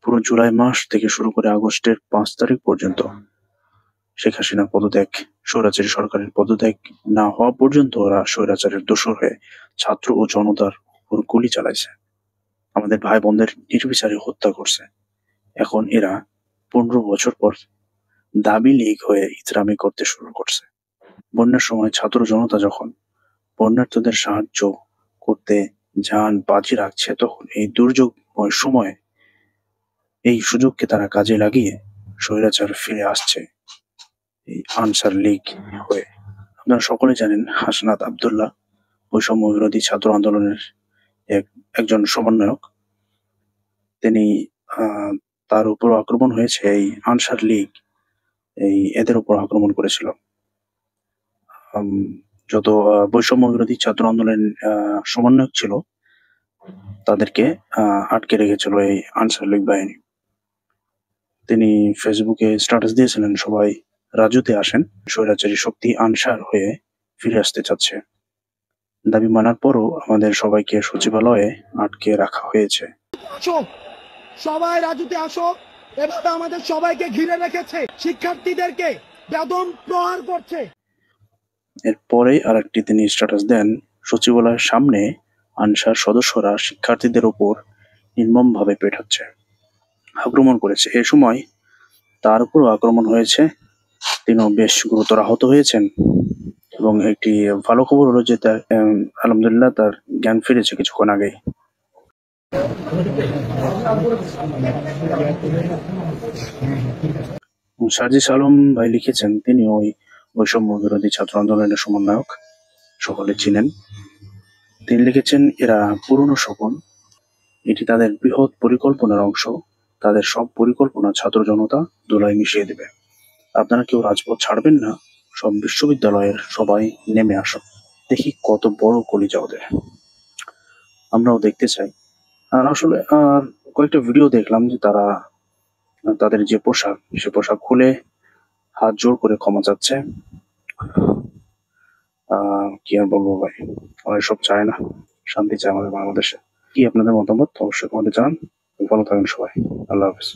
পুরো জুলাই মাস থেকে শুরু করে আগস্টের 5 তারিখ পর্যন্ত শেখ হাসিনা পদত্যাগ, স্বৈরাচারী সরকারের পদত্যাগ না হওয়া পর্যন্ত ওরা স্বৈরাচারের দোসর হয়ে ছাত্র ও জনতার উপর গুলি চালাইছে, আমাদের ভাই বোনদের নির্বিচারে হত্যা করছে। এখন এরা 15 বছর পর দাবি লীগ হয়ে ইসলামি করতে শুরু করছে। বন্যার সময় ছাত্র জনতা যখন বন্যার্থদের সাহায্য করতে যান বাজি রাখছে, তখন এই দুর্যোগময় সময়ে এই সুযোগকে তারা কাজে লাগিয়ে স্বৈরাচার ফিরে আসছে এই আনসার লীগ হয়ে। আপনারা সকলে জানেন হাসনাত আব্দুল্লাহ বৈষম্য বিরোধী ছাত্র আন্দোলনের একজন সমন্বয়ক। তিনি তার উপর আক্রমণ হয়েছে, এই আনসার লীগ এদের উপর আক্রমণ করেছিল। যত বৈষম্য বিরোধী ছাত্র আন্দোলনের সমন্বয়ক ছিল তাদেরকে আটকে রেখেছিল এই আনসার লীগ বাহিনী। তিনি ফেসবুকে স্ট্যাটাস দিয়েছিলেন, সবাই রাজুতে আসেন, স্বৈরাচারী শক্তি আনসার হয়ে ফিরে আসতে চাচ্ছে। দাবি মানার পরও আমাদের সবাইকে সচিবালয়ে আটকে রাখা হয়েছে। সবাই রাজুতে আসো, এভাবে আমাদের সবাইকে ঘিরে রেখেছে, শিক্ষার্থীদেরকে বেদম প্রহার করছে। এরপরেই আরেকটি তিনি স্ট্যাটাস দেন, সচিবালয়ের সামনে আনসার সদস্যরা শিক্ষার্থীদের উপর নির্মমভাবে পেটাচ্ছে, আক্রমণ করেছে। এ সময় তার উপরও আক্রমণ হয়েছে, তিনিও বেশ গুরুতর আহত হয়েছেন। এবং একটি ভালো খবর হলো যে তার আলহামদুলিল্লাহ তার জ্ঞান ফিরেছে কিছুক্ষণ আগেই। সার্জিস আলম ভাই লিখেছেন, তিনি ওই বৈষম্য বিরোধী ছাত্র আন্দোলনের সমন্বয়ক, সকলে চিনেন। তিনি লিখেছেন, এরা পুরনো স্বপন, এটি তাদের বৃহৎ পরিকল্পনার অংশ, তাদের সব পরিকল্পনা ছাত্র জনতা ধুলায় মিশিয়ে দেবে। আপনারা কেউ রাজপথ ছাড়বেন না, সব বিশ্ববিদ্যালয়ের সবাই নেমে আসো, দেখি কত বড় কলিজা ওদের, আমরাও দেখতে চাই। আর আসলে কয়েকটা ভিডিও দেখলাম যে তারা তাদের যে পোশাক, সে পোশাক খুলে হাত জোর করে ক্ষমা চাচ্ছে। কি আর বলবো ভাই, ওরা এসব চায় না, শান্তি চায় আমাদের বাংলাদেশে। কি আপনাদের মতামত অবশ্যই কমেন্টে জানান। ভালো থাকেন সবাই, আল্লাহ হাফিজ।